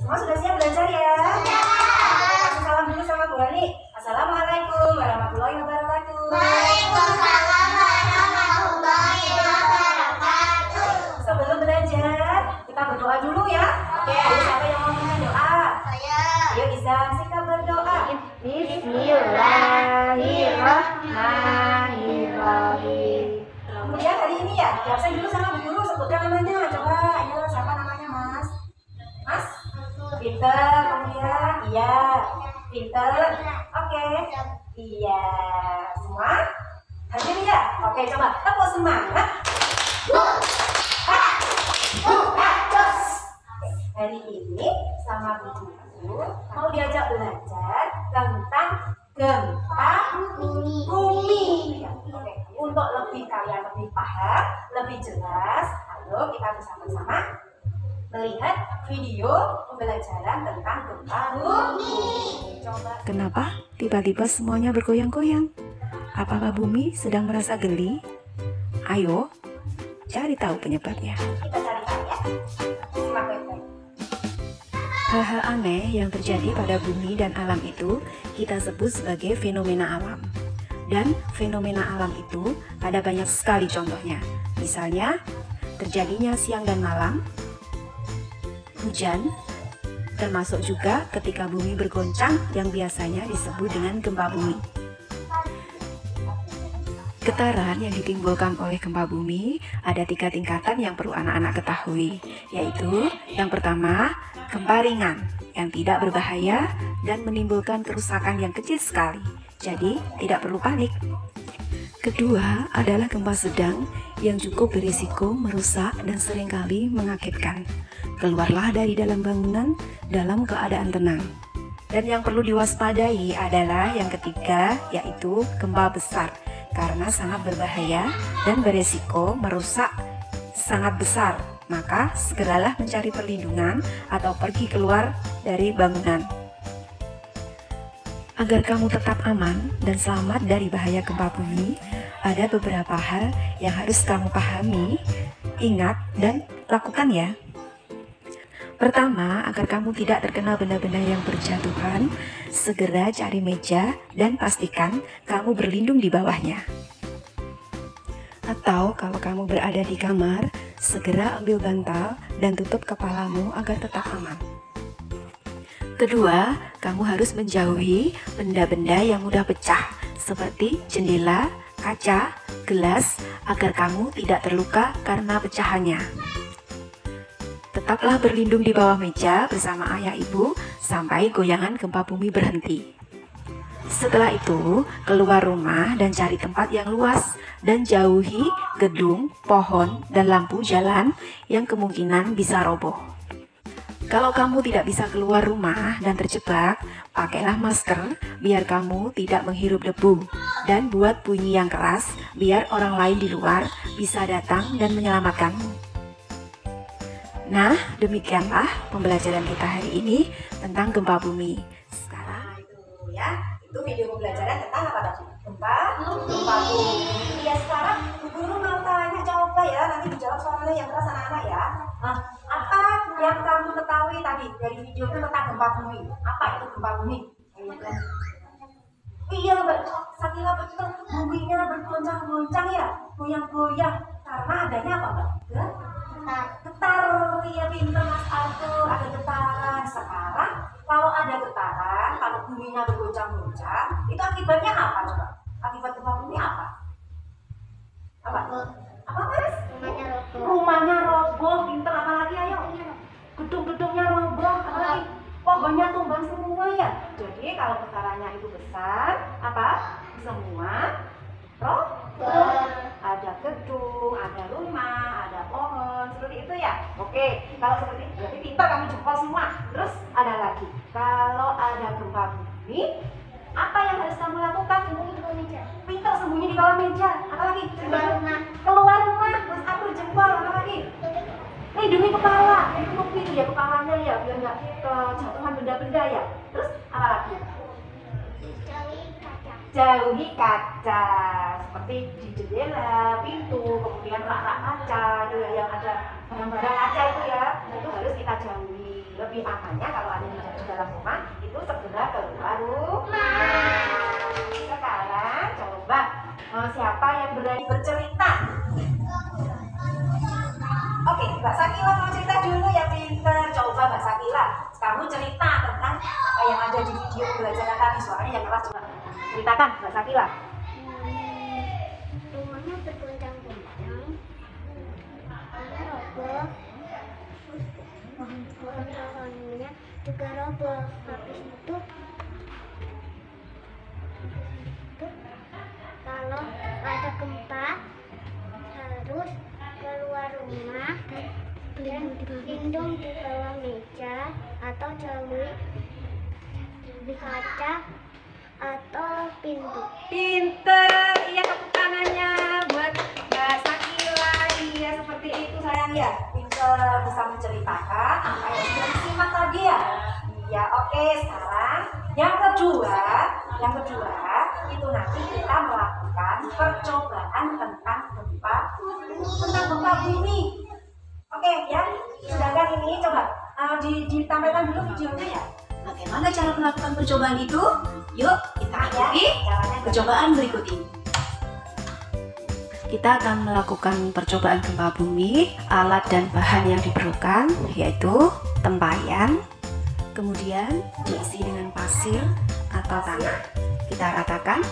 Semua sudah siap belajar ya? Kasih salam dulu sama Bu Ani. Assalamualaikum warahmatullahi wabarakatuh. Waalaikumsalam warahmatullahi wabarakatuh. Sebelum belajar, kita berdoa dulu ya. Oke, ayo siapa yang mau berdoa? Saya. Ayo Izan, kita berdoa. Bismillahirrahmanirrahim. Kemudian hari ini ya, absen dulu sama Bu Guru, sebutkan namanya. Coba, ayo siapa namanya Mas? Mas? Pinter, kemudian iya. Pinter, oke. Iya, semua hadir ya? Oke, coba tepuk semangat. Hari ini sama Bu Guru mau diajak belajar tentang gempa bumi. Oke, untuk kalian lebih paham, lebih jelas, ayo kita bersama-sama melihat video pembelajaran tentang gempa bumi. Coba. Kenapa tiba-tiba semuanya bergoyang-goyang? Apakah bumi sedang merasa geli? Ayo, cari tahu penyebabnya. Kita cari tahu ya. Simak baik-baik. Hal-hal aneh yang terjadi pada bumi dan alam itu kita sebut sebagai fenomena alam. Dan fenomena alam itu ada banyak sekali contohnya. Misalnya, terjadinya siang dan malam, hujan, termasuk juga ketika bumi bergoncang yang biasanya disebut dengan gempa bumi. Getaran yang ditimbulkan oleh gempa bumi ada 3 tingkatan yang perlu anak-anak ketahui, yaitu yang pertama, gempa ringan yang tidak berbahaya dan menimbulkan kerusakan yang kecil sekali, jadi tidak perlu panik. Kedua adalah gempa sedang yang cukup berisiko merusak dan seringkali mengagetkan. Keluarlah dari dalam bangunan dalam keadaan tenang. Dan yang perlu diwaspadai adalah yang ketiga, yaitu gempa besar, karena sangat berbahaya dan beresiko merusak sangat besar. Maka segeralah mencari perlindungan atau pergi keluar dari bangunan. Agar kamu tetap aman dan selamat dari bahaya gempa bumi, ada beberapa hal yang harus kamu pahami, ingat, dan lakukan ya. Pertama, agar kamu tidak terkena benda-benda yang berjatuhan, segera cari meja dan pastikan kamu berlindung di bawahnya. Atau kalau kamu berada di kamar, segera ambil bantal dan tutup kepalamu agar tetap aman. Kedua, kamu harus menjauhi benda-benda yang mudah pecah, seperti jendela, kaca, gelas, agar kamu tidak terluka karena pecahannya. Tetaplah berlindung di bawah meja bersama ayah ibu sampai goyangan gempa bumi berhenti. Setelah itu, keluar rumah dan cari tempat yang luas dan jauhi gedung, pohon, dan lampu jalan yang kemungkinan bisa roboh. Kalau kamu tidak bisa keluar rumah dan terjebak, pakailah masker biar kamu tidak menghirup debu dan buat bunyi yang keras biar orang lain di luar bisa datang dan menyelamatkanmu. Nah, demikianlah pembelajaran kita hari ini tentang gempa bumi. Sekarang Itu ya, itu video pembelajaran tentang apa tadi? Gempa bumi. Ya sekarang Bu Guru mau tanya, coba ya, nanti dijawab soalnya yang keras anak-anak ya. Nah, apa yang kamu ketahui tadi dari video itu tentang gempa bumi? Apa itu gempa bumi? Iya Mbak, Sakila betul, buminya bergoncang-goncang ya, goyang-goyang. Karena adanya apa Mbak? Getar, ya pinter Mas Arthur, ada getaran. Sekarang kalau ada getaran, kalau buminya bergoncang-goncang, itu akibatnya apa coba? Akibat gempa bumi apa? Apa? Apa Mas? Rumahnya roboh, pinter, apalagi ayo? Gedung-gedungnya roboh, apalagi? Pohonnya tumbang semua ya. Jadi kalau getarannya itu besar, apa? Semua roboh. Ada gedung, ada rumah, ada pohon, seperti itu ya. Oke, kalau seperti itu berarti pintar kamu jempol semua. Terus ada lagi, kalau ada gempa bumi, apa yang harus kamu lakukan? Pintar sembunyi di bawah meja. Apa lagi? Keluar rumah, Mas Arthur jempol. Apa lagi? Lindungi kepala, tutup itu ya kepalanya ya, biar nggak kejatuhan benda-benda ya. Terus apa lagi? Jauhi kaca, seperti di jendela, pintu, kemudian rak-rak kaca itu ya, yang ada barang-barang kaca itu ya, itu harus kita jauhi. Lebih amannya kalau ada di dalam rumah itu segera keluar rumah. Sekarang coba siapa yang berani bercerita? Oke, Mbak Sakila mau cerita dulu ya, pinter. Coba Mbak Sakila, kamu cerita tentang apa yang ada di video pembelajaran tadi. Suaranya yang keras, coba ceritakan Mbak Sakila. Rumahnya bergoncang-goncang, ada roboh, pohon-pohonnya juga roboh. Habis itu kalau ada gempa harus keluar rumah dan lindung di bawah meja atau jauhi di kaca atau pintu. Pinter, iya, tepuk tangannya buat Mbak Sakila. Iya, seperti itu sayang ya. Pinter, bisa menceritakan apa yang sudah disimak tadi ya. Iya, oke. Sekarang yang kedua itu nanti kita melakukan percobaan tentang gempa bumi. Oke ya, sedangkan ini coba ditampilkan dulu videonya ya. Bagaimana cara melakukan percobaan itu? Yuk, kita ikuti percobaan berikut ini. Kita akan melakukan percobaan gempa bumi. Alat dan bahan yang diperlukan yaitu tempayan, kemudian diisi dengan pasir atau tanah. Kita ratakan.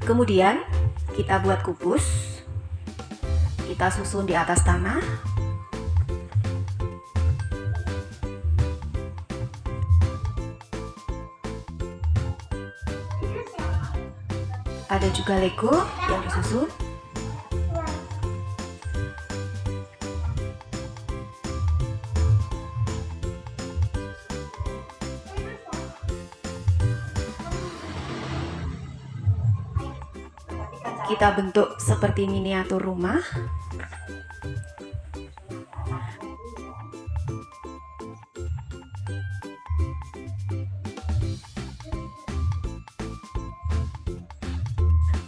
Kemudian kita buat kubus. Kita susun di atas tanah. Ada juga Lego yang disusun. Kita bentuk seperti miniatur rumah.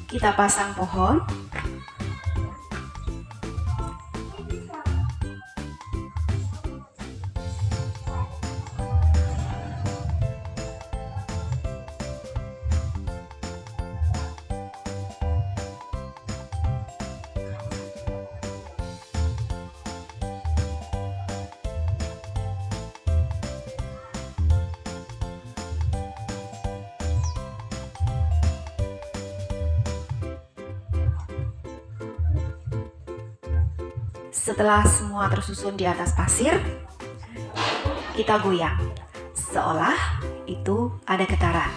Kita pasang pohon. Setelah semua tersusun di atas pasir, kita goyang seolah itu ada getaran.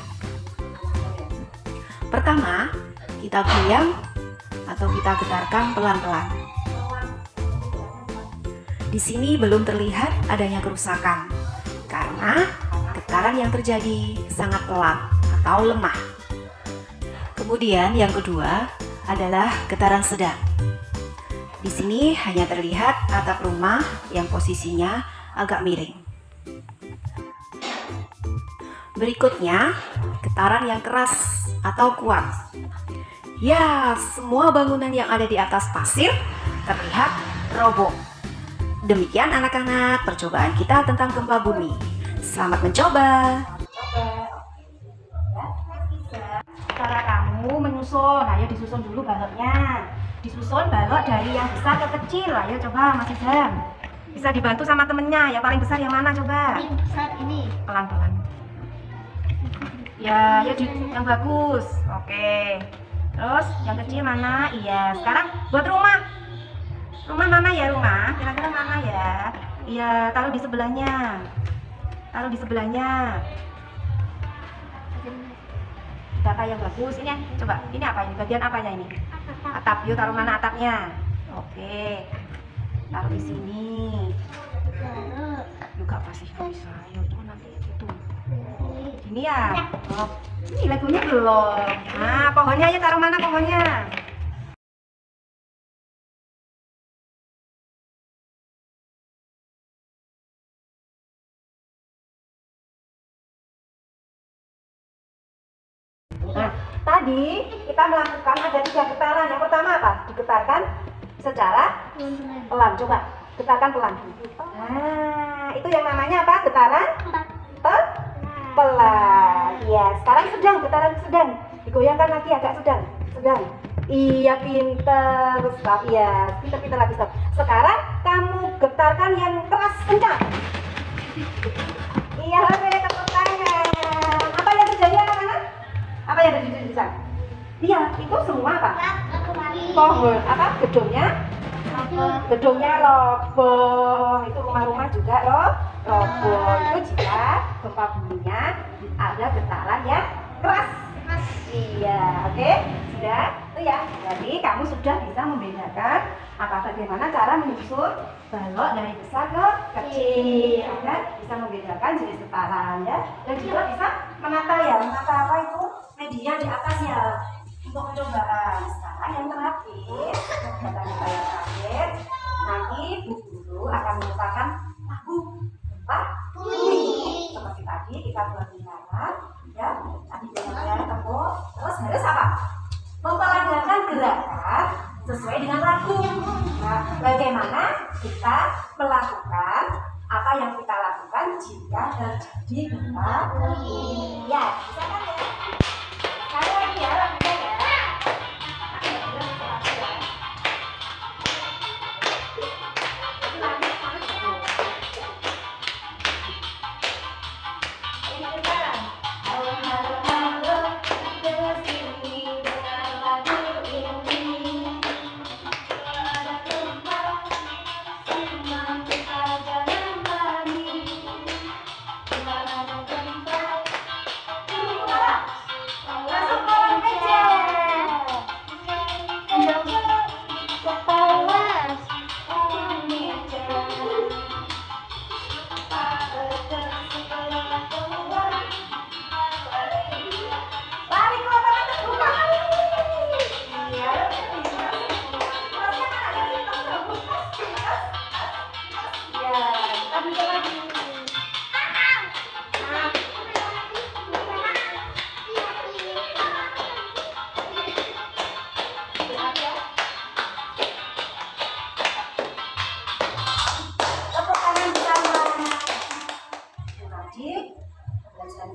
Pertama, kita goyang atau kita getarkan pelan-pelan. Di sini belum terlihat adanya kerusakan karena getaran yang terjadi sangat pelan atau lemah. Kemudian yang kedua adalah getaran sedang. Di sini hanya terlihat atap rumah yang posisinya agak miring. Berikutnya, getaran yang keras atau kuat. Ya, semua bangunan yang ada di atas pasir terlihat roboh. Demikian anak-anak percobaan kita tentang gempa bumi. Selamat mencoba. Cara kamu menyusun, ayo disusun dulu baloknya. Disusun balok dari yang besar ke kecil. Ayo coba Mas Izam. Bisa dibantu sama temennya. Yang paling besar yang mana coba? Yang besar ini. Pelan-pelan. Ya, yang bagus. Oke. Terus yang kecil mana? Iya. Sekarang buat rumah. Rumah mana ya rumah? Kira-kira mana ya? Iya, taruh di sebelahnya. Taruh di sebelahnya. Data yang bagus. Ini coba. Ini apa ini? Bagian apanya ini? Atap. Yuk taruh mana atapnya? Oke. Taruh di sini. Juga pasti bisa. Yuk itu nanti itu. Ini ya. Oh, ini legonya belum. Nah, pohonnya ayo taruh mana pohonnya? Nah, tadi kita melakukan ada 3 getaran. Yang pertama apa? Digetarkan secara pelan. Coba getarkan pelan. Nah, itu yang namanya apa? Getaran pelan. Ya, sekarang sedang, getaran sedang. Digoyangkan lagi agak sedang. Iya, pinter. Stop. Iya, pinter lagi, stop. Sekarang kamu getarkan yang keras, kencang. Iya, tepuk tangan. Apa yang terjadi anak-anak? Apa yang terjadi di sana? Iya, itu semua apa? Pohon. Apa? Gedungnya roboh. Itu rumah-rumah juga roboh. Itu jika gempa buminya ada getaran yang keras. Iya, oke, sudah itu ya. Jadi kamu sudah bisa membedakan bagaimana cara menyusun balok dari besar ke kecil, dan bisa membedakan jenis getaran ya, dan juga bisa menata apa itu media di atas ya untuk percobaan. Sekarang yang terakhir, nanti Bu Guru akan merupakan lagu gempa bumi. Seperti tadi kita buat lingkaran. Ya, tadi jalan tepuk, terus harus apa? Memperagakan gerakan sesuai dengan lagu. Nah, bagaimana kita melakukan apa yang kita lakukan jika terjadi gempa bumi? Ya, bisa kan ya? Sekali lagi ya, lagunya ya.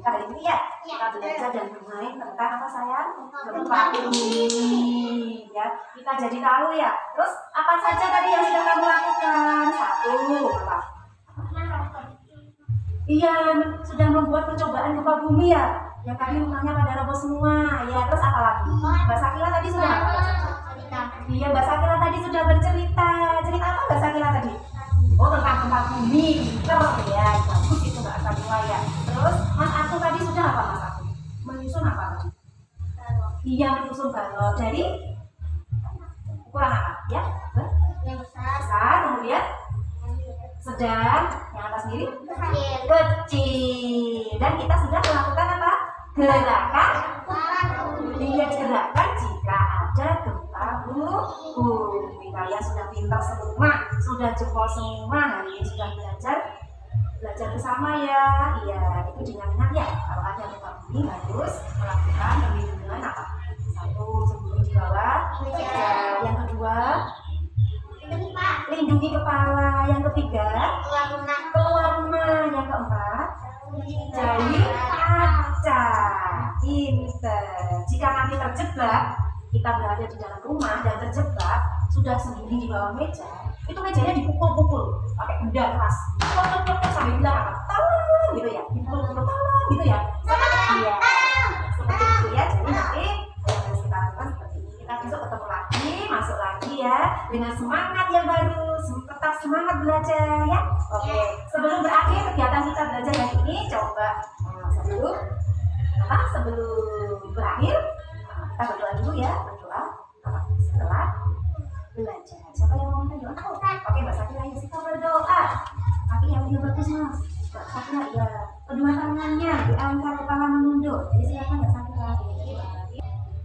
Kali ini ya, kita belajar dan bermain tentang apa sayang? Gempa bumi. Ya, kita jadi tahu ya. Terus apa saja tadi yang sudah kamu lakukan? 1, apa? Iya, sudah membuat percobaan gempa bumi ya. Yang tadi rumahnya pada roboh semua. Ya, terus apa lagi? Mbak Sakila tadi sudah apa? Iya, Mbak Sakila tadi sudah bercerita. Cerita apa Mbak Sakila tadi? Oh, tentang gempa bumi. Ya, bagus itu Mbak Sakila ya. Terus Mas Aku tadi sudah apa Mas Aku? Menyusun apa tadi? Iya, menyusun balok. Dari ukuran apa? Ya, Yang besar. kemudian sedang, yang atas sendiri kecil. Dan kita sudah melakukan apa? Gerakan. Iya, gerakan jika ada gempa bumi. Kalian sudah pintar semua, sudah jempol semua. Hari ini sudah belajar bersama ya. Iya, itu diingat ya. Kalau ada gempa bumi harus melakukan perlindungan apa? 1, sembunyi di bawah meja. Yang kedua, lindungi kepala. Yang ketiga, keluar rumah. Yang keempat, jahit kaca. Pinter. Jika nanti terjebak, kita berada di dalam rumah dan terjebak, sudah sembunyi di bawah meja, itu mejanya dipukul-pukul pakai benda keras, sampai bilang apa? Tolong gitu ya, dipukul-pukul tolong gitu ya. Iya, seperti itu ya. Jadi nanti yang harus kita lakukan seperti ini. Kita besok ketemu lagi, masuk lagi ya, dengan semangat yang baru, tetap semangat belajar ya. Oke, sebelum berakhir kegiatan kita belajar hari ini, coba sebelum berakhir kita berdoa dulu ya, berdoa setelah belajar. Siapa yang mau minta doa? Oke, Mbak Sakila ya, kita berdoa. Tapi yang lebih bagus Mas, Mbak Sakila ya, kedua tangannya diangkat, kepala menunduk. Jadi silakan Mbak Sakila.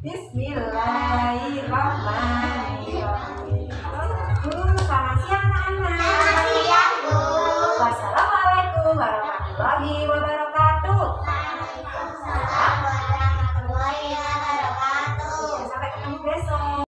Bismillahirrahmanirrahim.